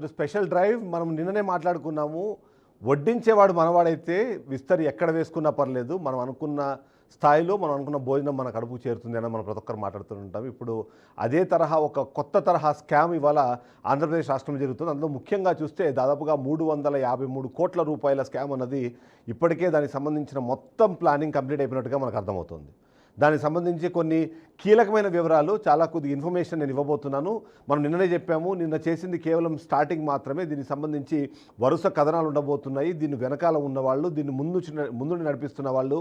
అన్నట్టు special drive మనం నిన్ననే మాట్లాడుకున్నాము. వడ్డించేవాడు మనవాడైతే విస్తరి ఎక్కడ వేసుకున్నా పర్లేదు, మనం అనుకున్న స్థాయిలో మనం అనుకున్న భోజనం మన కడుపుకు చేరుతుంది అని మనం ప్రతి ఒక్కరు మాట్లాడుతుంటాం. ఇప్పుడు అదే తరహా ఒక కొత్త తరహా స్కామ్ ఇవాళ ఆంధ్రప్రదేశ్ రాష్ట్రంలో జరుగుతుంది. అందులో ముఖ్యంగా చూస్తే దాదాపుగా 353 కోట్ల రూపాయల స్కామ్ అన్నది ఇప్పటికే దానికి సంబంధించిన మొత్తం ప్లానింగ్ కంప్లీట్ అయిపోయినట్టుగా మనకు అర్థమవుతుంది. దానికి సంబంధించి కొన్ని కీలకమైన వివరాలు, చాలా కొద్ది ఇన్ఫర్మేషన్ నేను ఇవ్వబోతున్నాను. మనం నిన్ననే చెప్పాము, నిన్న చేసింది కేవలం స్టార్టింగ్ మాత్రమే. దీనికి సంబంధించి వరుస కథనాలు ఉండబోతున్నాయి. దీన్ని వెనకాల ఉన్నవాళ్ళు, దీన్ని ముందు నడిపిస్తున్న వాళ్ళు,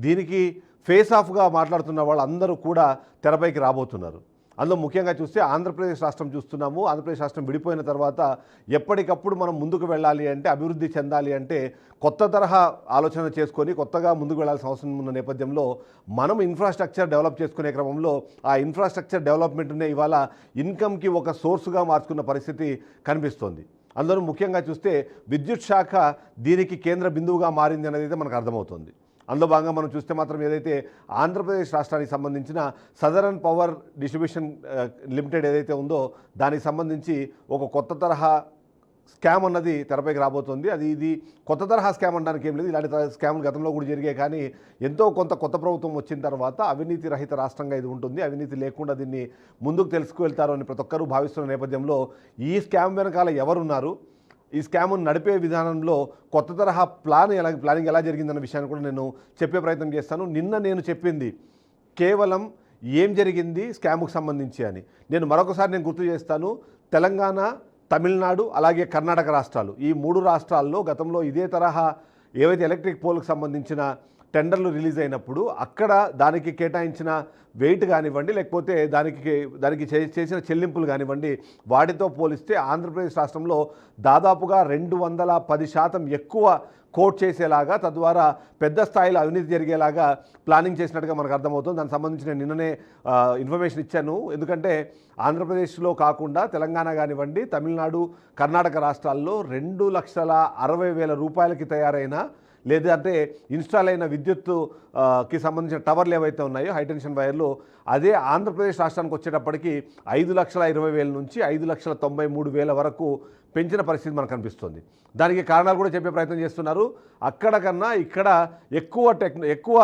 దీనికి ఫేస్ ఆఫ్గా మాట్లాడుతున్న వాళ్ళు అందరూ కూడా తెరపైకి రాబోతున్నారు. అందులో ముఖ్యంగా చూస్తే ఆంధ్రప్రదేశ్ రాష్ట్రం చూస్తున్నాము. ఆంధ్రప్రదేశ్ రాష్ట్రం విడిపోయిన తర్వాత ఎప్పటికప్పుడు మనం ముందుకు వెళ్ళాలి అంటే, అభివృద్ధి చెందాలి అంటే కొత్త తరహా ఆలోచన చేసుకొని కొత్తగా ముందుకు వెళ్ళాల్సిన అవసరం ఉన్న నేపథ్యంలో మనం ఇన్ఫ్రాస్ట్రక్చర్ డెవలప్ చేసుకునే క్రమంలో ఆ ఇన్ఫ్రాస్ట్రక్చర్ డెవలప్మెంట్నే ఇవాళ ఇన్కమ్కి ఒక సోర్సుగా మార్చుకున్న పరిస్థితి కనిపిస్తోంది. అందులో ముఖ్యంగా చూస్తే విద్యుత్ శాఖ దీనికి కేంద్ర బిందువుగా మారింది అనేది అయితే మనకు అర్థమవుతుంది. అందులో భాగంగా మనం చూస్తే మాత్రం ఏదైతే ఆంధ్రప్రదేశ్ రాష్ట్రానికి సంబంధించిన సదరన్ పవర్ డిస్ట్రిబ్యూషన్ లిమిటెడ్ ఏదైతే ఉందో దానికి సంబంధించి ఒక కొత్త తరహా స్కామ్ అన్నది తెరపైకి రాబోతుంది. ఇది కొత్త తరహా స్కామ్ అనడానికి ఏం లేదు. ఇలాంటి స్కామ్లు గతంలో కూడా జరిగాయి. కానీ ఎంతో కొంత కొత్త ప్రభుత్వం వచ్చిన తర్వాత అవినీతి రహిత రాష్ట్రంగా ఇది ఉంటుంది. అవినీతి లేకుండా దీన్ని ముందుకు తెలుసుకువెళ్తారు అని ప్రతి ఒక్కరూ భావిస్తున్న నేపథ్యంలో ఈ స్కామ్ వెనకాల ఎవరున్నారు, ఈ స్కామ్ను నడిపే విధానంలో కొత్త తరహా ప్లానింగ్ ఎలా జరిగిందన్న విషయాన్ని కూడా నేను చెప్పే ప్రయత్నం చేస్తాను. నిన్న నేను చెప్పింది కేవలం ఏం జరిగింది స్కామ్కు సంబంధించి అని. నేను మరొకసారి గుర్తు చేస్తాను. తెలంగాణ, తమిళనాడు అలాగే కర్ణాటక రాష్ట్రాలు, ఈ 3 రాష్ట్రాల్లో గతంలో ఇదే తరహా ఏవైతే ఎలక్ట్రిక్ పోల్కి సంబంధించిన టెండర్లు రిలీజ్ అయినప్పుడు అక్కడ దానికి కేటాయించిన వెయిట్ కానివ్వండి, లేకపోతే దానికి చేసిన చెల్లింపులు కానివ్వండి, వాటితో పోలిస్తే ఆంధ్రప్రదేశ్ రాష్ట్రంలో దాదాపుగా 210% ఎక్కువ కోట్ చేసేలాగా, తద్వారా పెద్ద స్థాయిలో అవినీతి జరిగేలాగా ప్లానింగ్ చేసినట్టుగా మనకు అర్థమవుతుంది. దానికి సంబంధించి నేను నిన్ననే ఇన్ఫర్మేషన్ ఇచ్చాను. ఎందుకంటే ఆంధ్రప్రదేశ్లో కాకుండా తెలంగాణ కానివ్వండి, తమిళనాడు, కర్ణాటక రాష్ట్రాల్లో 2,60,000 రూపాయలకి తయారైన లేదంటే ఇన్స్టాల్ అయిన విద్యుత్తుకి సంబంధించిన టవర్లు ఏవైతే ఉన్నాయో హైటెన్షన్ వైర్లు, అదే ఆంధ్రప్రదేశ్ రాష్ట్రానికి వచ్చేటప్పటికి 5,20,000 నుంచి 5,93,000 వరకు పెంచిన పరిస్థితి మనకు కనిపిస్తుంది. దానికి కారణాలు కూడా చెప్పే ప్రయత్నం చేస్తున్నారు. అక్కడ కన్నా ఇక్కడ ఎక్కువ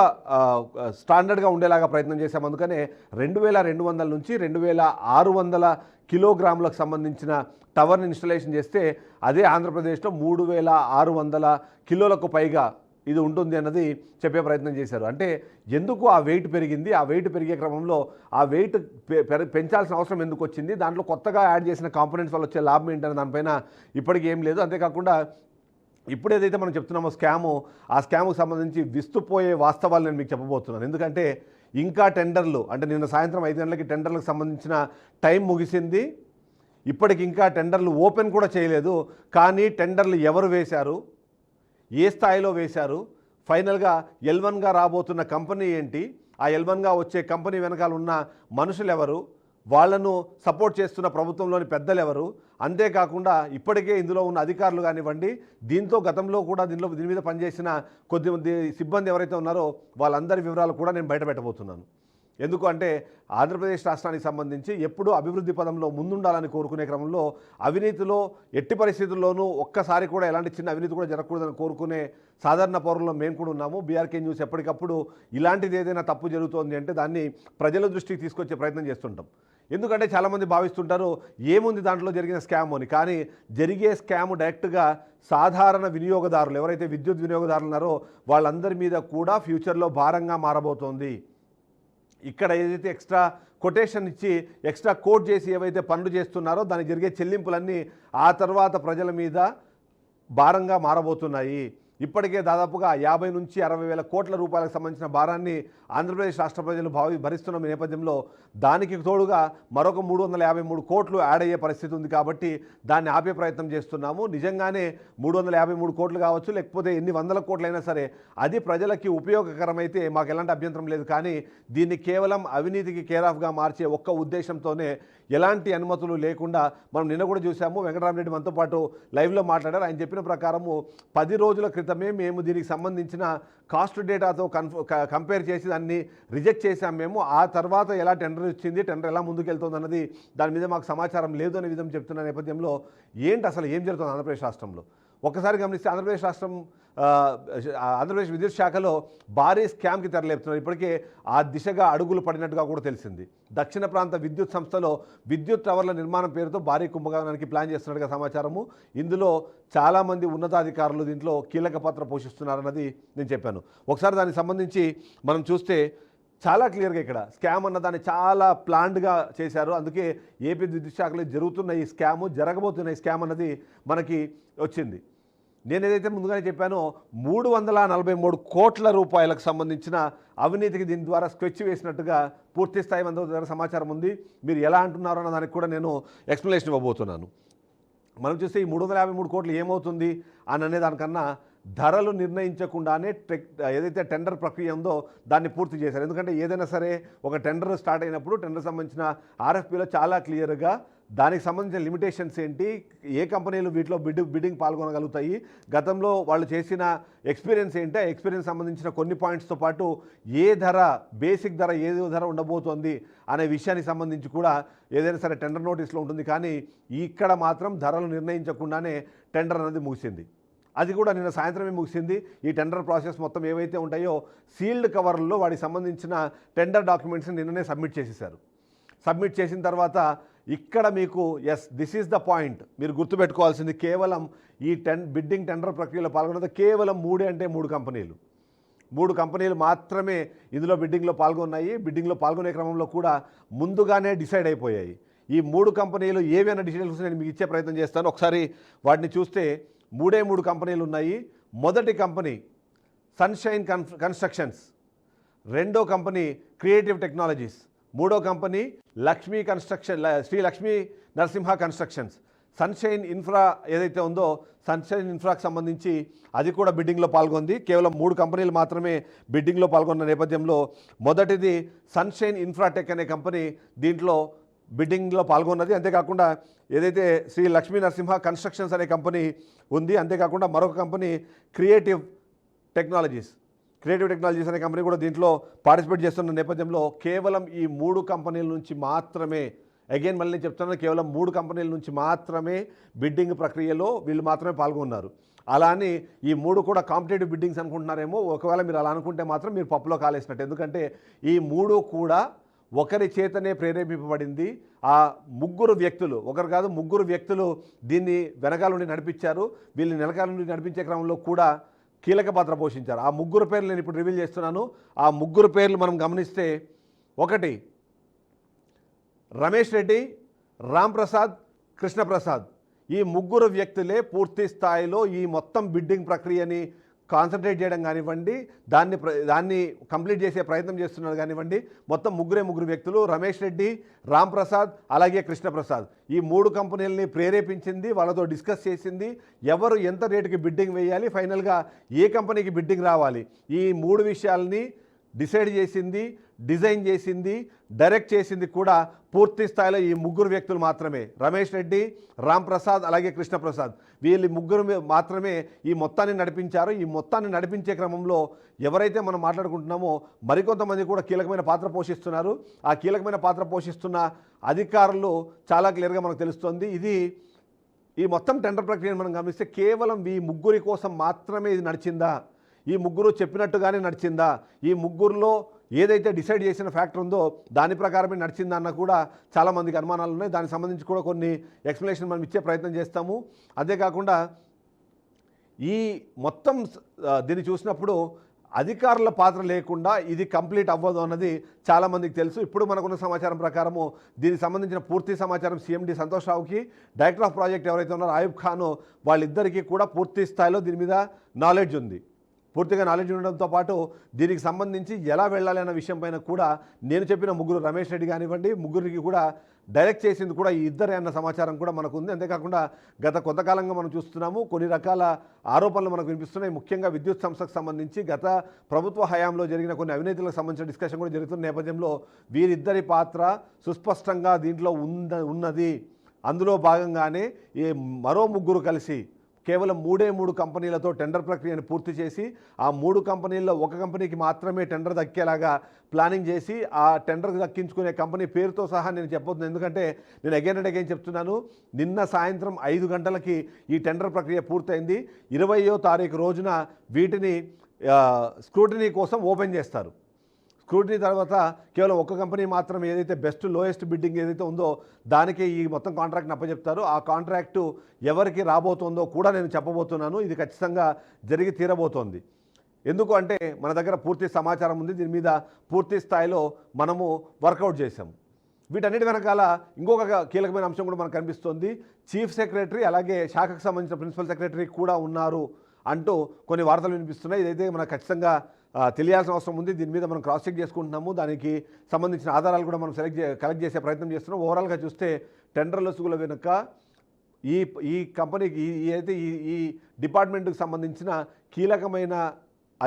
స్టాండర్డ్గా ఉండేలాగా ప్రయత్నం చేశాం. అందుకనే 2,200 నుంచి 2,600 కిలోగ్రాములకు సంబంధించిన టవర్ని ఇన్స్టలేషన్ చేస్తే అదే ఆంధ్రప్రదేశ్లో 3,600 కిలోలకు పైగా ఇది ఉంటుంది అన్నది చెప్పే ప్రయత్నం చేశారు. అంటే ఎందుకు ఆ వెయిట్ పెరిగింది, ఆ వెయిట్ పెరిగే క్రమంలో ఆ వెయిట్ పెంచాల్సిన అవసరం ఎందుకు వచ్చింది, దాంట్లో కొత్తగా యాడ్ చేసిన కాంపోనెంట్స్ వల్ల వచ్చే లాభం ఏంటనే దానిపైన ఇప్పటికీ ఏం లేదు. అంతేకాకుండా ఇప్పుడు ఏదైతే మనం చెప్తున్నామో ఆ స్కామ్కు సంబంధించి విస్తుపోయే వాస్తవాలు నేను మీకు చెప్పబోతున్నాను. ఎందుకంటే ఇంకా టెండర్లు, అంటే నిన్న సాయంత్రం 5 గంటలకి టెండర్లకు సంబంధించిన టైం ముగిసింది. ఇప్పటికి ఇంకా టెండర్లు ఓపెన్ కూడా చేయలేదు. కానీ టెండర్లు ఎవరు వేశారు, ఏ స్థాయిలో వేశారు, ఫైనల్గా L1గా రాబోతున్న కంపెనీ ఏంటి, ఆ L1గా వచ్చే కంపెనీ వెనకాల ఉన్న మనుషులు ఎవరు, వాళ్లను సపోర్ట్ చేస్తున్న ప్రభుత్వంలోని పెద్దలు ఎవరు, అంతేకాకుండా ఇప్పటికే ఇందులో ఉన్న అధికారులు కానివ్వండి, దీంతో గతంలో కూడా దీని మీద పనిచేసిన కొద్దిమంది సిబ్బంది ఎవరైతే ఉన్నారో వాళ్ళందరి వివరాలు కూడా నేను బయటపెట్టబోతున్నాను. ఎందుకు అంటే ఆంధ్రప్రదేశ్ రాష్ట్రానికి సంబంధించి ఎప్పుడూ అభివృద్ధి పదంలో ముందుండాలని కోరుకునే క్రమంలో అవినీతిలో ఎట్టి పరిస్థితుల్లోనూ ఒక్కసారి కూడా ఎలాంటి చిన్న అవినీతి కూడా జరగకూడదని కోరుకునే సాధారణ పౌరుల్లో మేము కూడా ఉన్నాము. బీఆర్కే న్యూస్ ఎప్పటికప్పుడు ఇలాంటిది ఏదైనా తప్పు జరుగుతోంది అంటే దాన్ని ప్రజల దృష్టికి తీసుకొచ్చే ప్రయత్నం చేస్తుంటాం. ఎందుకంటే చాలామంది భావిస్తుంటారు ఏముంది దాంట్లో జరిగిన స్కామ్ అని. కానీ జరిగే స్కామ్ డైరెక్ట్గా సాధారణ వినియోగదారులు, ఎవరైతే విద్యుత్ వినియోగదారులు ఉన్నారో వాళ్ళందరి మీద కూడా ఫ్యూచర్లో భారంగా మారబోతోంది. ఇక్కడ ఏదైతే ఎక్స్ట్రా కొటేషన్ ఇచ్చి ఎక్స్ట్రా కోట్ చేసి ఏవైతే పనులు చేస్తున్నారో దానికి జరిగే చెల్లింపులన్నీ ఆ తర్వాత ప్రజల మీద భారంగా మారబోతున్నాయి. ఇప్పటికే దాదాపుగా 50 నుంచి 60,000 కోట్ల రూపాయలకు సంబంధించిన భారాన్ని ఆంధ్రప్రదేశ్ రాష్ట్ర ప్రజలు భరిస్తున్న నేపథ్యంలో దానికి తోడుగా మరొక 353 కోట్లు యాడ్ అయ్యే పరిస్థితి ఉంది. కాబట్టి దాన్ని ఆపే ప్రయత్నం చేస్తున్నాము. నిజంగానే 353 కోట్లు కావచ్చు, లేకపోతే ఎన్ని వందల కోట్లైనా సరే అది ప్రజలకి ఉపయోగకరమైతే మాకు ఎలాంటి అభ్యంతరం లేదు. కానీ దీన్ని కేవలం అవినీతికి కేర్ ఆఫ్గా మార్చే ఒక్క ఉద్దేశంతోనే ఎలాంటి అనుమతులు లేకుండా మనం నిన్న కూడా చూసాము. వెంకటరామరెడ్డి మనతో పాటు లైవ్లో మాట్లాడారు. ఆయన చెప్పిన ప్రకారము 10 రోజుల క్రితం క్రితమే మేము దీనికి సంబంధించిన కాస్ట్ డేటాతో కంపేర్ చేసి దాన్ని రిజెక్ట్ చేశాం మేము. ఆ తర్వాత ఎలా టెండర్ వచ్చింది, టెండర్ ఎలా ముందుకెళ్తుంది అన్నది దాని మీద మాకు సమాచారం లేదు అనే విధంగా చెప్తున్న నేపథ్యంలో ఏంటి అసలు ఏం జరుగుతుంది ఆంధ్రప్రదేశ్ రాష్ట్రంలో? ఒక్కసారి గమనిస్తే ఆంధ్రప్రదేశ్ విద్యుత్ శాఖలో భారీ స్కామ్కి తెరలేపుతున్నారు. ఇప్పటికే ఆ దిశగా అడుగులు పడినట్టుగా కూడా తెలిసింది. దక్షిణ ప్రాంత విద్యుత్ సంస్థలో విద్యుత్ టవర్ల నిర్మాణం పేరుతో భారీ కుంభకోణానికి ప్లాన్ చేస్తున్నట్టుగా సమాచారము. ఇందులో చాలామంది ఉన్నతాధికారులు దీంట్లో కీలక పాత్ర పోషిస్తున్నారన్నది నేను చెప్పాను. ఒకసారి దానికి సంబంధించి మనం చూస్తే చాలా క్లియర్గా ఇక్కడ స్కామ్ అన్నదాన్ని చాలా ప్లాన్డ్గా చేశారు. అందుకే ఏపీ విద్యుత్ శాఖలో జరుగుతున్న ఈ స్కాము, జరగబోతున్న ఈ స్కామ్ అన్నది మనకి వచ్చింది. నేను ఏదైతే ముందుగానే చెప్పానో 343 కోట్ల రూపాయలకు సంబంధించిన అవినీతికి దీని ద్వారా స్కెచ్ వేసినట్టుగా పూర్తి స్థాయి మంది దగ్గర సమాచారం ఉంది. మీరు ఎలా అంటున్నారో అన్న దానికి కూడా నేను ఎక్స్ప్లెనేషన్ ఇవ్వబోతున్నాను. మనం చూస్తే ఈ 353 కోట్లు ఏమవుతుంది అని అనే దానికన్నా ధరలు నిర్ణయించకుండానే ఏదైతే టెండర్ ప్రక్రియ ఉందో దాన్ని పూర్తి చేశారు. ఎందుకంటే ఏదైనా సరే ఒక టెండర్ స్టార్ట్ అయినప్పుడు టెండర్ సంబంధించిన ఆర్ఎఫ్పీలో చాలా క్లియర్గా దానికి సంబంధించిన లిమిటేషన్స్ ఏంటి, ఏ కంపెనీలు వీటిలో బిడ్డింగ్ పాల్గొనగలుగుతాయి, గతంలో వాళ్ళు చేసిన ఎక్స్పీరియన్స్ ఏంటి, ఆ ఎక్స్పీరియన్స్ సంబంధించిన కొన్ని పాయింట్స్తో పాటు ఏ ధర, బేసిక్ ధర ఏ ధర ఉండబోతోంది అనే విషయానికి సంబంధించి కూడా ఏదైనా సరే టెండర్ నోటీస్లో ఉంటుంది. కానీ ఇక్కడ మాత్రం ధరలు నిర్ణయించకుండానే టెండర్ అనేది ముగిసింది. అది కూడా నిన్న సాయంత్రమే ముగిసింది. ఈ టెండర్ ప్రాసెస్ మొత్తం ఏవైతే ఉంటాయో సీల్డ్ కవర్లలో వాటికి సంబంధించిన టెండర్ డాక్యుమెంట్స్ని నిన్ననే సబ్మిట్ చేసేసారు. సబ్మిట్ చేసిన తర్వాత ఇక్కడ మీకు దిస్ ఈజ్ ద పాయింట్ మీరు గుర్తుపెట్టుకోవాల్సింది, కేవలం ఈ బిడ్డింగ్ టెండర్ ప్రక్రియలో పాల్గొన్నది కేవలం 3 కంపెనీలు. 3 కంపెనీలు మాత్రమే ఇందులో బిడ్డింగ్లో పాల్గొన్నాయి. బిడ్డింగ్లో పాల్గొనే క్రమంలో కూడా ముందుగానే డిసైడ్ అయిపోయాయి. ఈ 3 కంపెనీలు ఏవైనా డీటెయిల్స్ నేను మీకు ఇచ్చే ప్రయత్నం చేస్తాను. ఒకసారి వాటిని చూస్తే 3 కంపెనీలు ఉన్నాయి. మొదటి కంపెనీ సన్షైన్ కన్స్ట్రక్షన్స్, రెండో కంపెనీ క్రియేటివ్ టెక్నాలజీస్, మూడో company Shri Lakshmi Narasimha Constructions. Sunshine Infra ఏదైతే ఉందో సన్షైన్ ఇన్ఫ్రాకి సంబంధించి అది కూడా బిడ్డింగ్లో పాల్గొంది. కేవలం 3 కంపెనీలు మాత్రమే బిడ్డింగ్లో పాల్గొన్న నేపథ్యంలో మొదటిది సన్షైన్ ఇన్ఫ్రాటెక్ అనే కంపెనీ దీంట్లో బిడ్డింగ్లో పాల్గొన్నది. అంతేకాకుండా ఏదైతే శ్రీ లక్ష్మీ నరసింహ కన్స్ట్రక్షన్స్ అనే కంపెనీ ఉంది, అంతేకాకుండా మరొక కంపెనీ క్రియేటివ్ టెక్నాలజీస్ అనే కంపెనీ కూడా దీంట్లో పార్టిసిపేట్ చేస్తున్న నేపథ్యంలో కేవలం ఈ 3 కంపెనీల నుంచి మాత్రమే, అగైన్ మళ్ళీ చెప్తున్నాను, కేవలం 3 కంపెనీల నుంచి మాత్రమే బిడ్డింగ్ ప్రక్రియలో వీళ్ళు మాత్రమే పాల్గొన్నారు. అలా అని ఈ 3 కూడా కాంపిటేటివ్ బిడ్డింగ్స్ అనుకుంటున్నారేమో. ఒకవేళ మీరు అలా అనుకుంటే మాత్రం మీరు పప్పులో కాలేసినట్టు. ఎందుకంటే ఈ 3 కూడా ఒకరి చేతనే ప్రేరేపింపబడింది. ఆ 3 వ్యక్తులు, ఒకరు కాదు 3 వ్యక్తులు దీన్ని వెనకాల నుండి నడిపించారు. వీళ్ళని వెనకాల నుండి నడిపించే క్రమంలో కూడా కీలక పాత్ర పోషించారు. ఆ 3 పేర్లు నేను ఇప్పుడు రివీల్ చేస్తున్నాను. ఆ 3 పేర్లు మనం గమనిస్తే, ఒకటి రమేష్ రెడ్డి, రామ్ ప్రసాద్, కృష్ణప్రసాద్. ఈ 3 వ్యక్తులే పూర్తి స్థాయిలో ఈ మొత్తం బిడ్డింగ్ ప్రక్రియని కాన్సన్ట్రేట్ చేయడం కానివ్వండి, దాన్ని కంప్లీట్ చేసే ప్రయత్నం చేస్తున్నారు కానివ్వండి. మొత్తం 3 వ్యక్తులు, రమేష్ రెడ్డి, రామ్ ప్రసాద్ అలాగే కృష్ణప్రసాద్. ఈ 3 కంపెనీలని ప్రేరేపించింది, వాళ్ళతో డిస్కస్ చేసింది, ఎవరు ఎంత రేటుకి బిడ్డింగ్ వేయాలి, ఫైనల్గా ఏ కంపెనీకి బిడ్డింగ్ రావాలి, ఈ 3 విషయాలని డిసైడ్ చేసింది, డిజైన్ చేసింది, డైరెక్ట్ చేసింది కూడా పూర్తి స్థాయిలో ఈ 3 వ్యక్తులు మాత్రమే. రమేష్ రెడ్డి, రామ్ ప్రసాద్ అలాగే కృష్ణప్రసాద్. వీళ్ళు 3 మాత్రమే ఈ మొత్తాన్ని నడిపించారు. ఈ మొత్తాన్ని నడిపించే క్రమంలో ఎవరైతే మనం మాట్లాడుకుంటున్నామో మరికొంతమంది కూడా కీలకమైన పాత్ర పోషిస్తున్నారు. ఆ కీలకమైన పాత్ర పోషిస్తున్న అధికారులు చాలా క్లియర్గా మనకు తెలుస్తుంది. ఈ మొత్తం టెండర్ ప్రక్రియను మనం గమనిస్తే కేవలం ఈ 3 కోసం మాత్రమే ఇది నడిచిందా, ఈ 3 చెప్పినట్టుగానే నడిచిందా, ఈ 3లో ఏదైతే డిసైడ్ చేసిన ఫ్యాక్టర్ ఉందో దాని ప్రకారమే నడిచిందా అన్న కూడా చాలామందికి అనుమానాలు ఉన్నాయి. దానికి సంబంధించి కూడా కొన్ని ఎక్స్ప్లెనేషన్ మనం ఇచ్చే ప్రయత్నం చేస్తాము. అంతేకాకుండా ఈ మొత్తం దీన్ని చూసినప్పుడు అధికారుల పాత్ర లేకుండా ఇది కంప్లీట్ అవ్వదు అన్నది చాలామందికి తెలుసు. ఇప్పుడు మనకున్న సమాచారం ప్రకారము దీనికి సంబంధించిన పూర్తి సమాచారం సీఎండి సంతోష్ రావుకి, డైరెక్టర్ ఆఫ్ ప్రాజెక్ట్ ఎవరైతే ఉన్నారో ఆయుబ్ ఖాన్, వాళ్ళిద్దరికీ కూడా పూర్తి స్థాయిలో దీని మీద నాలెడ్జ్ ఉంది. పూర్తిగా నాలెడ్జ్ ఉండడంతో పాటు దీనికి సంబంధించి ఎలా వెళ్ళాలి అన్న విషయం పైన కూడా నేను చెప్పిన 3 రమేష్ రెడ్డి కానివ్వండి, 3కి కూడా డైరెక్ట్ చేసింది కూడా ఈ ఇద్దరే అన్న సమాచారం కూడా మనకు ఉంది. అంతేకాకుండా గత కొంతకాలంగా మనం చూస్తున్నాము, కొన్ని రకాల ఆరోపణలు మనకు వినిపిస్తున్నాయి. ముఖ్యంగా విద్యుత్ సంస్థకు సంబంధించి గత ప్రభుత్వ హయాంలో జరిగిన కొన్ని అవినీతులకు సంబంధించిన డిస్కషన్ కూడా జరుగుతున్న నేపథ్యంలో వీరిద్దరి పాత్ర సుస్పష్టంగా దీంట్లో ఉన్నది. అందులో భాగంగానే ఈ మరో 3 కలిసి కేవలం 3 కంపెనీలతో టెండర్ ప్రక్రియను పూర్తి చేసి ఆ 3 కంపెనీల్లో ఒక కంపెనీకి మాత్రమే టెండర్ దక్కేలాగా ప్లానింగ్ చేసి ఆ టెండర్ దక్కించుకునే కంపెనీ పేరుతో సహా నేను చెప్పొద్దు, ఎందుకంటే నేను అగైన్ అండ్ అగైన్ చెప్తున్నాను. నిన్న సాయంత్రం 5 గంటలకి ఈ టెండర్ ప్రక్రియ పూర్తయింది. 20వ తారీఖు రోజున వీటిని స్క్రూటినీ కోసం ఓపెన్ చేస్తారు. స్క్రూటినీ తర్వాత కేవలం ఒక కంపెనీ మాత్రం ఏదైతే బెస్ట్ లోయెస్ట్ బిడ్డింగ్ ఏదైతే ఉందో దానికి ఈ మొత్తం కాంట్రాక్ట్ని అప్పచెప్తారు. ఆ కాంట్రాక్టు ఎవరికి రాబోతుందో కూడా నేను చెప్పబోతున్నాను. ఇది ఖచ్చితంగా జరిగి తీరబోతోంది. ఎందుకు అంటే మన దగ్గర పూర్తి సమాచారం ఉంది. దీని మీద పూర్తి స్థాయిలో మనము వర్కౌట్ చేసాము. వీటన్నిటి వెనకాల ఇంకొక కీలకమైన అంశం కూడా మనకు కనిపిస్తోంది. చీఫ్ సెక్రటరీ అలాగే శాఖకు సంబంధించిన ప్రిన్సిపల్ సెక్రటరీ కూడా ఉన్నారు అంటూ కొన్ని వార్తలు వినిపిస్తున్నాయి. ఇదైతే మనకు ఖచ్చితంగా తెలియాల్సిన అవసరం ఉంది. దీని మీద మనం క్రాస్ చెక్ చేసుకుంటున్నాము. దానికి సంబంధించిన ఆధారాలు కూడా మనం కలెక్ట్ చేసే ప్రయత్నం చేస్తున్నాం. ఓవరాల్గా చూస్తే టెండర్ లొసుగుల వెనుక ఈ కంపెనీకి ఈ డిపార్ట్మెంట్కి సంబంధించిన కీలకమైన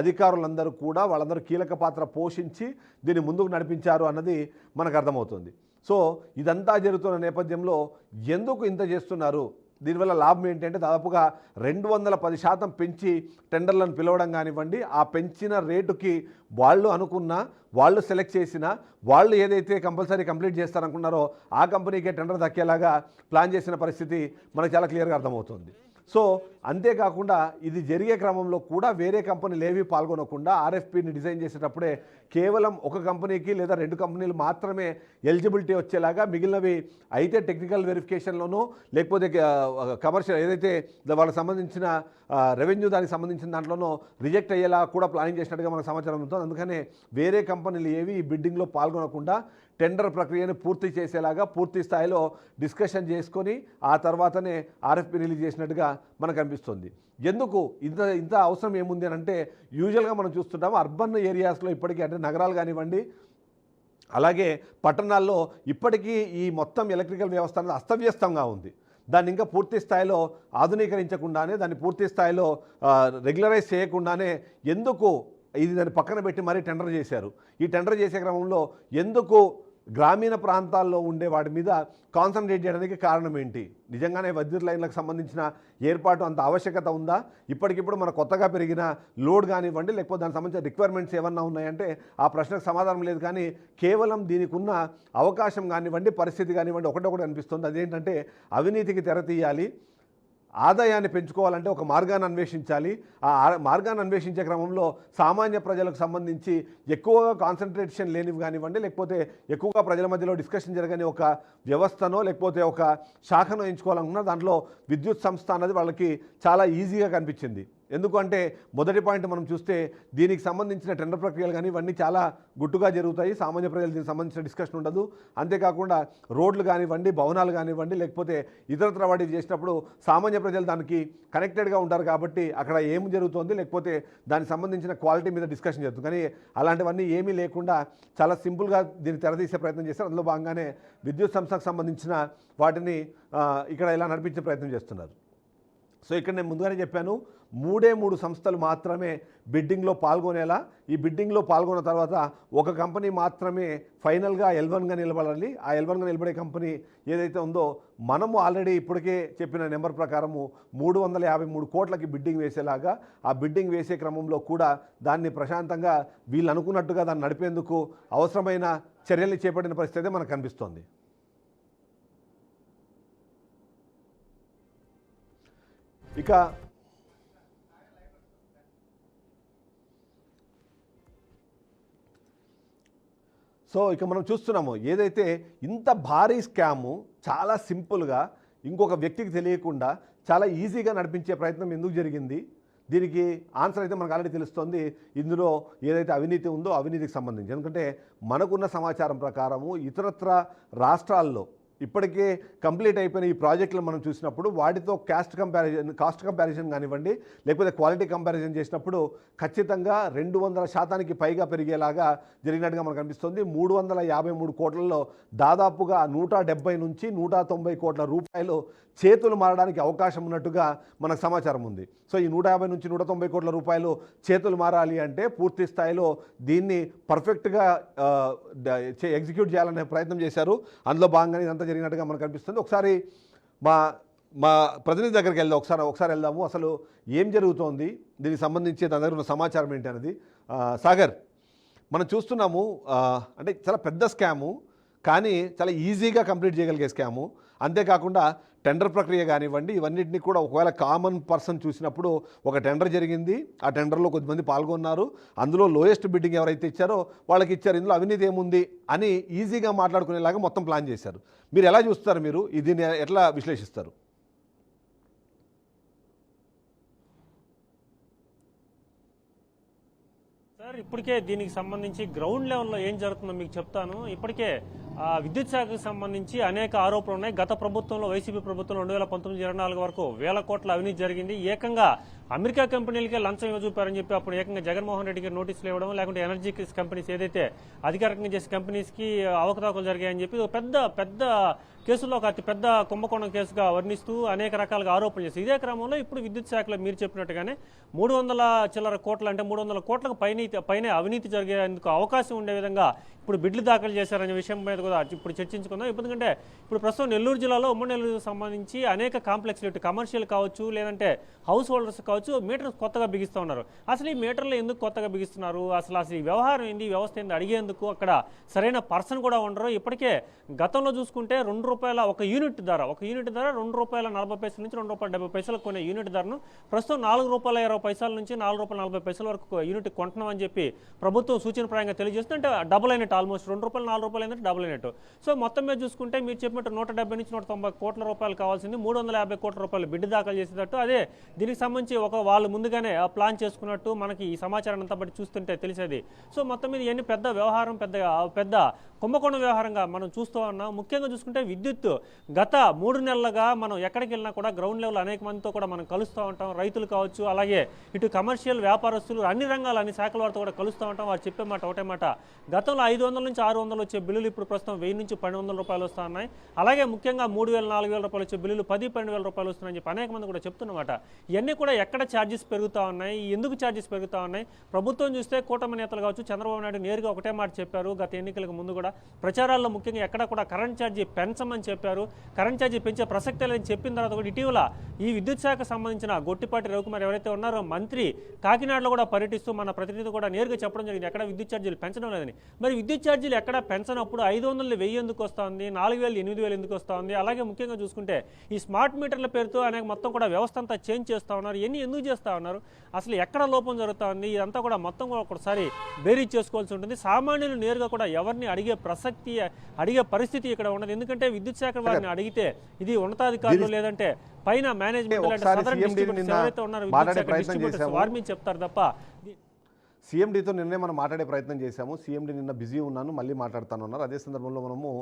అధికారులందరూ కూడా వాళ్ళందరూ కీలక పాత్ర పోషించి దీన్ని ముందుకు నడిపించారు అన్నది మనకు అర్థమవుతుంది. సో ఇదంతా జరుగుతున్న నేపథ్యంలో ఎందుకు ఇంత చేస్తున్నారు, దీనివల్ల లాభం ఏంటంటే దాదాపుగా 210% పెంచి టెండర్లను పిలవడం కానివ్వండి, ఆ పెంచిన రేటుకి వాళ్ళు అనుకున్న వాళ్ళు సెలెక్ట్ చేసిన వాళ్ళు ఏదైతే కంపల్సరీ కంప్లీట్ చేస్తారనుకున్నారో ఆ కంపెనీకే టెండర్ దక్కేలాగా ప్లాన్ చేసిన పరిస్థితి మనకు చాలా క్లియర్గా అర్థమవుతుంది. సో అంతేకాకుండా ఇది జరిగే క్రమంలో కూడా వేరే కంపెనీలు ఏవి పాల్గొనకుండా ఆర్ఎఫ్పిని డిజైన్ చేసేటప్పుడే కేవలం ఒక కంపెనీకి లేదా 2 కంపెనీలు మాత్రమే ఎలిజిబిలిటీ వచ్చేలాగా, మిగిలినవి అయితే టెక్నికల్ వెరిఫికేషన్లోనూ లేకపోతే కమర్షియల్ ఏదైతే వాళ్ళకి సంబంధించిన రెవెన్యూ దానికి సంబంధించిన దాంట్లోనూ రిజెక్ట్ అయ్యేలా కూడా ప్లానింగ్ చేసినట్టుగా మనకు సమాచారం ఉంటుంది. అందుకనే వేరే కంపెనీలు ఏవి ఈ బిడ్డింగ్లో పాల్గొనకుండా టెండర్ ప్రక్రియను పూర్తి చేసేలాగా పూర్తి స్థాయిలో డిస్కషన్ చేసుకొని ఆ తర్వాతనే ఆర్ఎఫ్పి రిలీజ్ చేసినట్టుగా మనకు అనిపిస్తుంది. ఎందుకు ఇంత అవసరం ఏముంది అని అంటే, యూజువల్గా మనం చూస్తుంటాము అర్బన్ ఏరియాస్లో ఇప్పటికీ, అంటే నగరాలు కానివ్వండి అలాగే పట్టణాల్లో ఇప్పటికీ ఈ మొత్తం ఎలక్ట్రికల్ వ్యవస్థ అనేది అస్తవ్యస్తంగా ఉంది. దాన్ని ఇంకా పూర్తి స్థాయిలో ఆధునీకరించకుండానే, దాన్ని పూర్తి స్థాయిలో రెగ్యులరైజ్ చేయకుండానే ఎందుకు దాన్ని పక్కన పెట్టి మరీ టెండర్ చేశారు. ఈ టెండర్ చేసే క్రమంలో ఎందుకు గ్రామీణ ప్రాంతాల్లో ఉండే వాటి మీద కాన్సన్ట్రేట్ చేయడానికి కారణం ఏంటి? నిజంగానే విద్యుత్ లైన్లకు సంబంధించిన ఏర్పాటు అంత ఆవశ్యకత ఉందా? ఇప్పటికిప్పుడు మన కొత్తగా పెరిగిన లోడ్ కానివ్వండి లేకపోతే దానికి సంబంధించిన రిక్వైర్మెంట్స్ ఏమన్నా ఉన్నాయంటే ఆ ప్రశ్నకు సమాధానం లేదు. కానీ కేవలం దీనికి ఉన్న అవకాశం కానివ్వండి, పరిస్థితి కానివ్వండి ఒకటొకటి అనిపిస్తుంది. అదేంటంటే అవినీతికి తెర తీయాలి, ఆదాయాన్ని పెంచుకోవాలంటే ఒక మార్గాన్ని అన్వేషించాలి. ఆ మార్గాన్ని అన్వేషించే క్రమంలో సామాన్య ప్రజలకు సంబంధించి ఎక్కువగా కాన్సన్ట్రేషన్ లేనివి కానివ్వండి లేకపోతే ఎక్కువగా ప్రజల మధ్యలో డిస్కషన్ జరగని ఒక వ్యవస్థనో లేకపోతే ఒక శాఖనో ఎంచుకోవాలనుకున్నా దాంట్లో విద్యుత్ సంస్థ అన్నది వాళ్ళకి చాలా ఈజీగా కనిపించింది. ఎందుకంటే మొదటి పాయింట్ మనం చూస్తే దీనికి సంబంధించిన టెండర్ ప్రక్రియలు కానీ ఇవన్నీ చాలా గుట్టుగా జరుగుతాయి. సామాన్య ప్రజలు దీనికి సంబంధించిన డిస్కషన్ ఉండదు. అంతేకాకుండా రోడ్లు కానివ్వండి, భవనాలు కానివ్వండి లేకపోతే ఇతరత్ర వాటికి చేసినప్పుడు సామాన్య ప్రజలు దానికి కనెక్టెడ్గా ఉంటారు కాబట్టి అక్కడ ఏం జరుగుతుంది లేకపోతే దానికి సంబంధించిన క్వాలిటీ మీద డిస్కషన్ జరుగుతుంది. కానీ అలాంటివన్నీ ఏమీ లేకుండా చాలా సింపుల్గా దీన్ని తెరదీసే ప్రయత్నం చేస్తారు. అందులో భాగంగానే విద్యుత్ సంస్థకు సంబంధించిన వాటిని ఇక్కడ ఇలా నడిపించే ప్రయత్నం చేస్తున్నారు. సో ఇక్కడ నేను ముందుగానే చెప్పాను, 3 సంస్థలు మాత్రమే బిడ్డింగ్లో పాల్గొనేలా. ఈ బిడ్డింగ్లో పాల్గొన్న తర్వాత ఒక కంపెనీ మాత్రమే ఫైనల్గా L1గా నిలబడాలి. ఆ L1గా నిలబడే కంపెనీ ఏదైతే ఉందో మనము ఆల్రెడీ ఇప్పటికే చెప్పిన నెంబర్ ప్రకారము 353 కోట్లకి బిడ్డింగ్ వేసేలాగా, ఆ బిడ్డింగ్ వేసే క్రమంలో కూడా దాన్ని ప్రశాంతంగా వీళ్ళు అనుకున్నట్టుగా దాన్ని నడిపేందుకు అవసరమైన చర్యల్ని చేపట్టిన పరిస్థితి మనకు కనిపిస్తోంది. ఇక మనం చూస్తున్నాము ఏదైతే ఇంత భారీ స్కాము చాలా సింపుల్గా ఇంకొక వ్యక్తికి తెలియకుండా చాలా ఈజీగా నడిపించే ప్రయత్నం ఎందుకు జరిగింది? దీనికి ఆన్సర్ అయితే మనకు ఆల్రెడీ తెలుస్తుంది. ఇందులో ఏదైతే అవినీతి ఉందో అవినీతికి సంబంధించి, ఎందుకంటే మనకున్న సమాచారం ప్రకారము ఇతరత్ర రాష్ట్రాల్లో ఇప్పటికే కంప్లీట్ అయిపోయిన ఈ ప్రాజెక్టులు మనం చూసినప్పుడు వాటితో కాస్ట్ కంపారిజన్ కానివ్వండి లేకపోతే క్వాలిటీ కంపారిజన్ చేసినప్పుడు ఖచ్చితంగా 200% పైగా పెరిగేలాగా జరిగినట్టుగా మనకు అనిపిస్తుంది. 353 కోట్లలో దాదాపుగా 170 నుంచి 190 కోట్ల రూపాయలు చేతులు మారడానికి అవకాశం ఉన్నట్టుగా మనకు సమాచారం ఉంది. సో ఈ 150 నుంచి 190 కోట్ల రూపాయలు చేతులు మారాలి అంటే పూర్తి స్థాయిలో దీన్ని పర్ఫెక్ట్గా ఎగ్జిక్యూట్ చేయాలనే ప్రయత్నం చేశారు. అందులో భాగంగానే ఇదంతా జరిగినట్టుగా మనకు అనిపిస్తుంది. ఒకసారి మా మా ప్రతినిధి దగ్గరికి వెళ్దాం, ఒకసారి వెళ్దాము. అసలు ఏం జరుగుతోంది, దీనికి సంబంధించి దాని దగ్గర ఉన్న సమాచారం ఏంటి అనేది. సాగర్, మనం చూస్తున్నాము, అంటే చాలా పెద్ద స్కాము, కానీ చాలా ఈజీగా కంప్లీట్ చేయగలిగే స్కాము. అంతేకాకుండా టెండర్ ప్రక్రియ కానివ్వండి, ఇవన్నిటిని కూడా ఒకవేళ కామన్ పర్సన్ చూసినప్పుడు ఒక టెండర్ జరిగింది, ఆ టెండర్లో కొద్దిమంది పాల్గొన్నారు, అందులో లోయెస్ట్ బిడ్డింగ్ ఎవరైతే ఇచ్చారో వాళ్ళకి ఇచ్చారు, ఇందులో అవినీతి ఏముంది అని ఈజీగా మాట్లాడుకునేలాగా మొత్తం ప్లాన్ చేశారు. మీరు ఎలా చూస్తారు, మీరు దీన్ని ఎట్లా విశ్లేషిస్తారు? సార్, ఇప్పటికే దీనికి సంబంధించి గ్రౌండ్ లెవెల్లో ఏం జరుగుతుందో మీకు చెప్తాను. ఇప్పటికే విద్యుత్ శాఖకు సంబంధించి అనేక ఆరోపణలు ఉన్నాయి. గత ప్రభుత్వంలో, వైసీపీ ప్రభుత్వంలో 2019-24 వరకు వేల కోట్ల అవినీతి జరిగింది. ఏకంగా అమెరికా కంపెనీలకే లంచం చూపారని చెప్పి అప్పుడు ఏకంగా జగన్మోహన్ రెడ్డికి నోటీసులు ఇవ్వడం, లేకుంటే ఎనర్జీ కంపెనీస్ ఏదైతే అధికారికంగా చేసే కంపెనీస్కి అవకతవకలు జరిగాయని చెప్పి ఒక పెద్ద కేసుల్లో ఒక అతి పెద్ద కుంభకోణం కేసుగా వర్ణిస్తూ అనేక రకాలుగా ఆరోపణలు చేసి, ఇదే క్రమంలో ఇప్పుడు విద్యుత్ శాఖలో మీరు చెప్పినట్టుగానే 300 చిల్లర కోట్లు, అంటే 300 కోట్లకు పైనే అవినీతి జరిగేందుకు అవకాశం ఉండే విధంగా ఇప్పుడు బిడ్లు దాఖలు చేశారనే విషయం మీద కూడా ఇప్పుడు చర్చించుకుందాం. ఎందుకంటే ఇప్పుడు ప్రస్తుతం నెల్లూరు జిల్లాలో, ఉమ్మడి నెల్లూరుకు సంబంధించి అనేక కాంప్లెక్స్లు, ఇటు కమర్షియల్ కావచ్చు, లేదంటే హౌస్ హోల్డర్స్ కావచ్చు, మీటర్స్ కొత్తగా బిగిస్తూ ఉన్నారు. అసలు ఈ మీటర్లు ఎందుకు కొత్తగా బిగిస్తున్నారు, అసలు ఈ వ్యవహారం ఏంది, వ్యవస్థ ఏంది అడిగేందుకు అక్కడ సరైన పర్సన్ కూడా ఉండరు. ఇప్పటికే గతంలో చూసుకుంటే ₹2 ఒక యూనిట్ ధర ₹2.40 నుంచి ₹2.70 కొనే యూనిట్ ధరను ప్రస్తుతం ₹4.20 నుంచి ₹4.40 వరకు యూనిట్ కొంటున్నామని చెప్పి ప్రభుత్వం సూచనప్రాయంగా తెలియజేస్తుంది. అంటే డబుల్ అయినట్టు, ఆల్మోస్ట్ ₹2, ₹4 అయినట్టు డబుల్ అయినట్టు. సో మొత్తం మీద చూసుకుంటే మీరు చెప్పినట్టు 170 నుంచి 190 కోట్ల రూపాయలు కావాల్సింది 350 కోట్ల రూపాయలు బిడ్డు దాఖలు చేసేటట్టు. అదే దీనికి సంబంధించి వాళ్ళు ముందుగానే ప్లాన్ చేసుకున్నట్టు మనకి ఈ సమాచారం అంతా బట్టి చూస్తుంటే తెలిసేది. సో మొత్తం మీద ఇవన్నీ పెద్ద వ్యవహారం, పెద్ద కుంభకోణం వ్యవహారంగా మనం చూస్తూ ఉన్నాం. ముఖ్యంగా చూసుకుంటే విద్యుత్ గత 3 నెలలుగా మనం ఎక్కడికి వెళ్ళినా కూడా గ్రౌండ్ లెవెల్ అనేక మందితో కూడా మనం కలుస్తూ ఉంటాం. రైతులు కావచ్చు, అలాగే ఇటు కమర్షియల్ వ్యాపారస్తులు, అన్ని రంగాలు, అన్ని శాఖల వారితో కూడా కలుస్తూ ఉంటాం. వారు చెప్పే మాట ఒకటే మాట, గతంలో 500 నుంచి 600 వచ్చే బిల్లులు ఇప్పుడు ప్రస్తుతం 1000 నుంచి 1200 రూపాయలు వస్తూ ఉన్నాయి. అలాగే ముఖ్యంగా 3000, 4000 రూపాయలు వచ్చే బిల్లులు 10-12 రూపాయలు వస్తున్నాయని చెప్పి అనేక మంది కూడా చెప్తున్నమాట. ఇవన్నీ కూడా ఎక్కడ ఛార్జెస్ పెరుగుతూ ఉన్నాయి, ఎందుకు ఛార్జెస్ పెరుగుతూ ఉన్నాయి? ప్రభుత్వం చూస్తే కూటమి నేతలు కావచ్చు, చంద్రబాబు నాయుడు నేరుగా ఒకటే మాట చెప్పారు. గత ఎన్నికలకు ముందు కూడా ప్రచారాల్లో ముఖ్యంగా ఎక్కడ కూడా కరెంట్ ఛార్జీ పెంచమని చెప్పారు. కరెంట్ ఛార్జీ పెంచే ప్రసక్తే లేదని చెప్పిన తర్వాత కూడా ఇటీవల ఈ విద్యుత్ శాఖకు సంబంధించిన గొట్టిపాటి రవికుమార్ ఎవరైతే ఉన్నారో మంత్రి, కాకినాడలో కూడా పర్యటిస్తూ మన ప్రతినిధి కూడా నేరుగా చెప్పడం జరిగింది, ఎక్కడ విద్యుత్ ఛార్జీలు పెంచడం లేదని. మరి విద్యుత్ ఛార్జీలు ఎక్కడ పెంచనప్పుడు 500 1000 ఎందుకు వస్తుంది, 4000 8000 ఎందుకు వస్తుంది? అలాగే ముఖ్యంగా చూసుకుంటే ఈ స్మార్ట్ మీటర్ల పేరుతో అనేక మొత్తం కూడా వ్యవస్థ అంతా చేంజ్ చేస్తూ ఉన్నారు. ఇవన్నీ ఎందుకు చేస్తూ ఉన్నారు, అసలు ఎక్కడ లోపం జరుగుతూ ఉంది, ఇదంతా కూడా మొత్తం కూడా ఒకసారి బేరీజ్ చేసుకోవాల్సి ఉంటుంది. సామాన్యులు నేరుగా కూడా ఎవరిని అడిగే పరిస్థితి ఇక్కడ ఉండదు. ఎందుకంటే విద్యుత్ శాఖ వారిని అడిగితే ఇది ఉన్నతాధికారులు లేదంటే పైన మేనేజ్మెంట్ ఎవరైతే ఉన్నారో వారి మీద చెప్తారు తప్ప. సీఎండీతో నిన్నే మనం మాట్లాడే ప్రయత్నం చేశాము. సీఎండీ నిన్న బిజీ ఉన్నాను, మళ్ళీ మాట్లాడుతాను అన్నారు. అదే సందర్భంలో మనము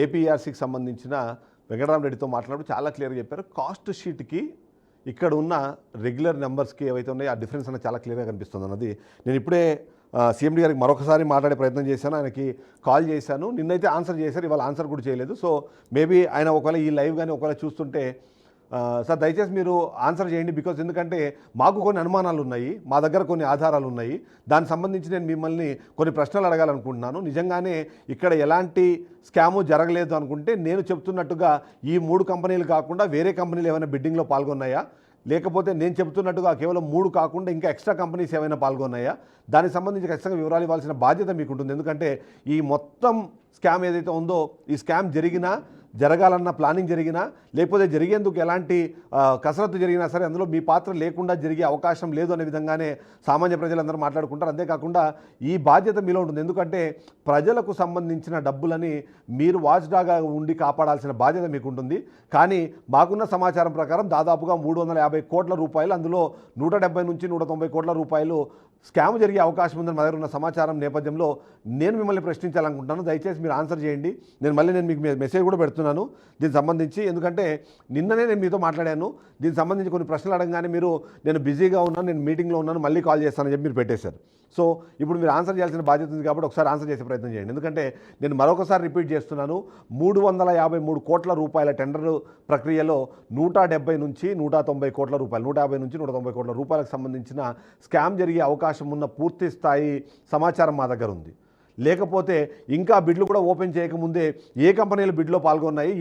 ఏపీఆర్సీకి సంబంధించిన వెంకటరామరెడ్డితో మాట్లాడుతూ చాలా క్లియర్గా చెప్పారు. కాస్ట్ షీట్కి ఇక్కడ ఉన్న రెగ్యులర్ నెంబర్స్కి ఏవైతే ఉన్నాయో ఆ డిఫరెన్స్ అనేది చాలా క్లియర్గా కనిపిస్తుంది అన్నది. నేను ఇప్పుడే సీఎండీ గారికి మరొకసారి మాట్లాడే ప్రయత్నం చేశాను, ఆయనకి కాల్ చేశాను. నిన్నైతే ఆన్సర్ చేశారు, ఇవాళ ఆన్సర్ కూడా చేయలేదు. సో మేబీ ఆయన ఒకవేళ ఈ లైవ్ కానీ ఒకవేళ చూస్తుంటే, సార్ దయచేసి మీరు ఆన్సర్ చేయండి, బికాజ్ ఎందుకంటే మాకు కొన్ని అనుమానాలు ఉన్నాయి, మా దగ్గర కొన్ని ఆధారాలు ఉన్నాయి, దానికి సంబంధించి నేను మిమ్మల్ని కొన్ని ప్రశ్నలు అడగాలనుకుంటున్నాను. నిజంగానే ఇక్కడ ఎలాంటి స్కాము జరగలేదు అనుకుంటే నేను చెప్తున్నట్టుగా ఈ 3 కంపెనీలు కాకుండా వేరే కంపెనీలు ఏమైనా బిడ్డింగ్లో పాల్గొన్నాయా, లేకపోతే నేను చెబుతున్నట్టుగా కేవలం 3 కాకుండా ఇంకా ఎక్స్ట్రా కంపెనీస్ ఏమైనా పాల్గొన్నాయా, దానికి సంబంధించి ఖచ్చితంగా వివరాలు ఇవ్వాల్సిన బాధ్యత మీకు ఉంటుంది. ఎందుకంటే ఈ మొత్తం స్కామ్ ఏదైతే ఉందో, ఈ స్కామ్ జరగాలన్న ప్లానింగ్ జరిగినా, లేకపోతే జరిగేందుకు ఎలాంటి కసరత్తు జరిగినా సరే అందులో మీ పాత్ర లేకుండా జరిగే అవకాశం లేదు అనే విధంగానే సామాన్య ప్రజలందరూ మాట్లాడుకుంటారు. అంతేకాకుండా ఈ బాధ్యత మీలో ఉంటుంది. ఎందుకంటే ప్రజలకు సంబంధించిన డబ్బులని మీరు వాచ్డాగా ఉండి కాపాడాల్సిన బాధ్యత మీకు ఉంటుంది. కానీ మాకున్న సమాచారం ప్రకారం దాదాపుగా 350 కోట్ల రూపాయలు, అందులో 170 నుంచి 190 కోట్ల రూపాయలు స్కామ్ జరిగే అవకాశం ఉందని మా దగ్గర ఉన్న సమాచారం నేపథ్యంలో నేను మిమ్మల్ని ప్రశ్నించాలనుకుంటున్నాను. దయచేసి మీరు ఆన్సర్ చేయండి. నేను మీకు మెసేజ్ కూడా పెడుతున్నాను దీనికి సంబంధించి. ఎందుకంటే నిన్ననే నేను మీతో మాట్లాడాను, దీనికి సంబంధించి కొన్ని ప్రశ్నలు అడగగానే మీరు నేను బిజీగా ఉన్నాను, నేను మీటింగ్లో ఉన్నాను, మళ్ళీ కాల్ చేస్తానని చెప్పి మీరు పెట్టేశారు. సో ఇప్పుడు మీరు ఆన్సర్ చేయాల్సిన బాధ్యత ఉంది కాబట్టి ఒకసారి ఆన్సర్ చేసే ప్రయత్నం చేయండి. ఎందుకంటే నేను మరొకసారి రిపీట్ చేస్తున్నాను, 353 కోట్ల రూపాయల టెండర్ ప్రక్రియలో 170 నుంచి 190 కోట్ల రూపాయలు, 150 నుంచి 190 కోట్ల రూపాయలకు సంబంధించిన స్కామ్ జరిగే అవకాశం ఉన్న పూర్తి స్థాయి సమాచారం మా దగ్గర ఉంది. లేకపోతే ఇంకా బిడ్లు కూడా ఓపెన్ చేయకముందే ఏ కంపెనీలు బిడ్లో పాల్గొన్నాయి,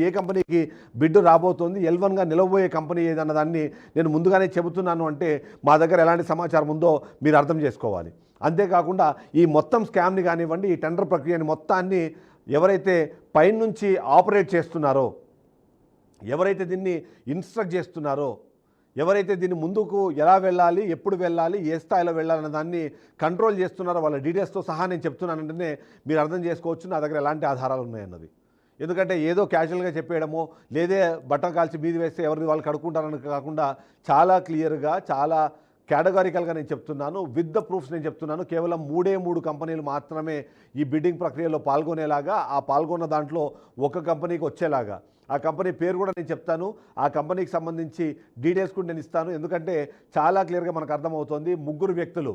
ఏ కంపెనీకి బిడ్ రాబోతోంది, L1గా నిలవబోయే కంపెనీ ఏదన్న దాన్ని నేను ముందుగానే చెబుతున్నాను అంటే మా దగ్గర ఎలాంటి సమాచారం ఉందో మీరు అర్థం చేసుకోవాలి. అంతేకాకుండా ఈ మొత్తం స్కామ్ని కానివ్వండి, ఈ టెండర్ ప్రక్రియని మొత్తాన్ని ఎవరైతే పైనుంచి ఆపరేట్ చేస్తున్నారో, ఎవరైతే దీన్ని ఇన్స్ట్రక్ట్ చేస్తున్నారో, ఎవరైతే దీన్ని ముందుకు ఎలా వెళ్ళాలి, ఎప్పుడు వెళ్ళాలి, ఏ స్థాయిలో వెళ్ళాలన్న దాన్ని కంట్రోల్ చేస్తున్నారో వాళ్ళ డీటెయిల్స్తో సహా నేను చెప్తున్నానంటేనే మీరు అర్థం చేసుకోవచ్చు నా దగ్గర ఎలాంటి ఆధారాలు ఉన్నాయన్నది. ఎందుకంటే ఏదో క్యాజువల్గా చెప్పేయడమో లేదే బట్టం కాల్చి మీది వేస్తే ఎవరిని వాళ్ళు కడుక్కుంటారని కాకుండా చాలా క్లియర్గా, చాలా కేటగారికల్గా నేను చెప్తున్నాను. విత్ ద ప్రూఫ్స్ నేను చెప్తున్నాను. కేవలం 3 కంపెనీలు మాత్రమే ఈ బిడ్డింగ్ ప్రక్రియలో పాల్గొనేలాగా, ఆ పాల్గొన్న దాంట్లో ఒక కంపెనీకి వచ్చేలాగా, ఆ కంపెనీ పేరు కూడా నేను చెప్తాను, ఆ కంపెనీకి సంబంధించి డీటెయిల్స్ కూడా నేను ఇస్తాను. ఎందుకంటే చాలా క్లియర్గా మనకు అర్థమవుతోంది. 3 వ్యక్తులు,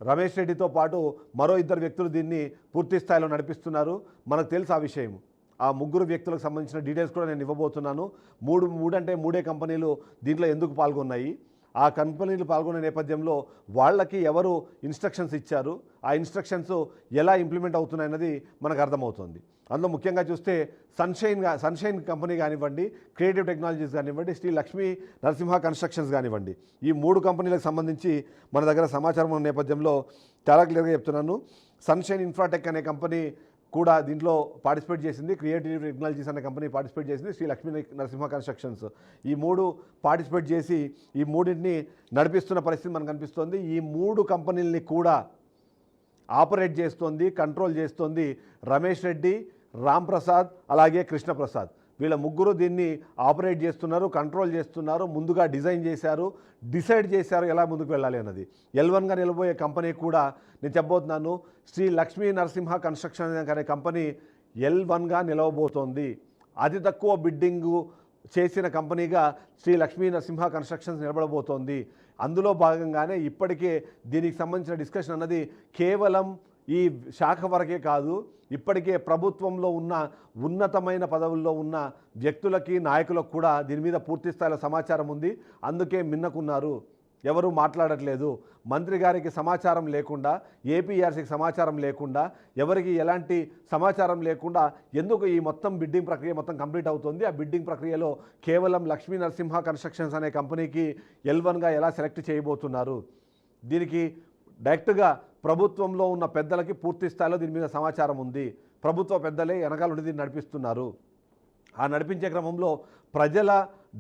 రమేష్ రెడ్డితో పాటు మరో 2 వ్యక్తులు దీన్ని పూర్తి స్థాయిలో నడిపిస్తున్నారు. మనకు తెలుసు ఆ విషయం. ఆ 3 వ్యక్తులకు సంబంధించిన డీటెయిల్స్ కూడా నేను ఇవ్వబోతున్నాను. 3 కంపెనీలు దీంట్లో ఎందుకు పాల్గొన్నాయి, ఆ కంపెనీలు పాల్గొనే నేపథ్యంలో వాళ్ళకి ఎవరు ఇన్స్ట్రక్షన్స్ ఇచ్చారు, ఆ ఇన్స్ట్రక్షన్స్ ఎలా ఇంప్లిమెంట్ అవుతున్నాయన్నది మనకు అర్థమవుతుంది. అందులో ముఖ్యంగా చూస్తే సన్షైన్ కంపెనీ కానివ్వండి, క్రియేటివ్ టెక్నాలజీస్ కానివ్వండి, శ్రీ లక్ష్మీ నరసింహ కన్స్ట్రక్షన్స్ కానివ్వండి, ఈ 3 కంపెనీలకు సంబంధించి మన దగ్గర సమాచారం ఉన్న నేపథ్యంలో చాలా క్లియర్గా చెప్తున్నాను. సన్షైన్ ఇన్ఫ్రాటెక్ అనే కంపెనీ కూడా దీంట్లో పార్టిసిపేట్ చేసింది, క్రియేటివ్ టెక్నాలజీస్ అనే కంపెనీ పార్టిసిపేట్ చేసింది, శ్రీ లక్ష్మీ నరసింహ కన్స్ట్రక్షన్స్. ఈ 3 పార్టిసిపేట్ చేసి ఈ 3ని నడిపిస్తున్న పరిస్థితి మనకు కనిపిస్తోంది. ఈ 3 కంపెనీలని కూడా ఆపరేట్ చేస్తోంది, కంట్రోల్ చేస్తోంది రమేష్ రెడ్డి, రామ్ ప్రసాద్, అలాగే కృష్ణప్రసాద్. వీళ్ళ 3 దీన్ని ఆపరేట్ చేస్తున్నారు, కంట్రోల్ చేస్తున్నారు, ముందుగా డిజైన్ చేశారు, డిసైడ్ చేశారు ఎలా ముందుకు వెళ్ళాలి అన్నది. L1గా నిలబోయే కంపెనీ కూడా నేను చెప్పబోతున్నాను. శ్రీ లక్ష్మీ నరసింహ కన్స్ట్రక్షన్ అనే కంపెనీ L1గా నిలవబోతోంది. అతి తక్కువ బిడ్డింగు చేసిన కంపెనీగా శ్రీ లక్ష్మీ నరసింహ కన్స్ట్రక్షన్స్ నిలబడబోతోంది. అందులో భాగంగానే ఇప్పటికే దీనికి సంబంధించిన డిస్కషన్ అన్నది కేవలం ఈ శాఖ వరకే కాదు, ఇప్పటికే ప్రభుత్వంలో ఉన్న ఉన్నతమైన పదవుల్లో ఉన్న వ్యక్తులకి, నాయకులకు కూడా దీని మీద పూర్తి స్థాయిలో సమాచారం ఉంది. అందుకే మిన్నకున్నారు, ఎవరు మాట్లాడట్లేదు. మంత్రి గారికి సమాచారం లేకుండా, ఏపీఆర్సీకి సమాచారం లేకుండా, ఎవరికి ఎలాంటి సమాచారం లేకుండా ఎందుకు ఈ మొత్తం బిడ్డింగ్ ప్రక్రియ మొత్తం కంప్లీట్ అవుతుంది. ఆ బిడ్డింగ్ ప్రక్రియలో కేవలం లక్ష్మీ నరసింహ కన్స్ట్రక్షన్స్ అనే కంపెనీకి L1గా ఎలా సెలెక్ట్ చేయబోతున్నారు, దీనికి డైరెక్ట్గా ప్రభుత్వంలో ఉన్న పెద్దలకి పూర్తి స్థాయిలో దీని మీద సమాచారం ఉంది. ప్రభుత్వ పెద్దలే వెనకాల నుండి దీన్ని నడిపిస్తున్నారు. ఆ నడిపించే క్రమంలో ప్రజల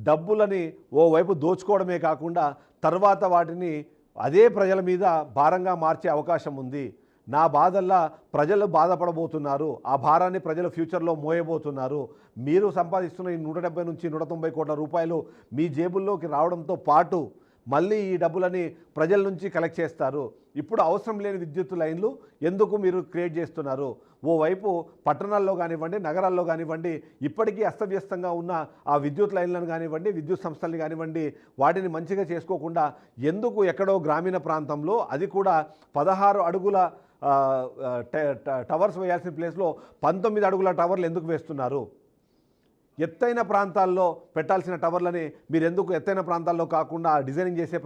డబ్బులని ఓవైపు దోచుకోవడమే కాకుండా తర్వాత వాటిని అదే ప్రజల మీద భారంగా మార్చే అవకాశం ఉంది. నా బాధల్లా ప్రజలు బాధపడబోతున్నారు, ఆ భారాన్ని ప్రజలు ఫ్యూచర్లో మోయబోతున్నారు. మీరు సంపాదిస్తున్న ఈ 170 నుంచి 190 కోట్ల రూపాయలు మీ జేబుల్లోకి రావడంతో పాటు మళ్ళీ ఈ డబ్బులని ప్రజల నుంచి కలెక్ట్ చేస్తారు. ఇప్పుడు అవసరం లేని విద్యుత్ లైన్లు ఎందుకు మీరు క్రియేట్ చేస్తున్నారు? ఓవైపు పట్టణాల్లో కానివ్వండి, నగరాల్లో కానివ్వండి, ఇప్పటికీ అస్తవ్యస్తంగా ఉన్న ఆ విద్యుత్ లైన్లను కానివ్వండి, విద్యుత్ సంస్థల్ని కానివ్వండి, వాటిని మంచిగా చేసుకోకుండా ఎందుకు ఎక్కడో గ్రామీణ ప్రాంతంలో, అది కూడా 16 అడుగుల టవర్స్ వేయాల్సిన ప్లేస్లో 19 అడుగుల టవర్లు ఎందుకు వేస్తున్నారు? ఎత్తైన ప్రాంతాల్లో పెట్టాల్సిన టవర్లని మీరు ఎందుకు ఎత్తైన ప్రాంతాల్లో కాకుండా డిజైనింగ్ చేసే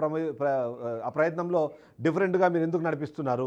ఆ ప్రయత్నంలో డిఫరెంట్గా మీరు ఎందుకు నడిపిస్తున్నారు?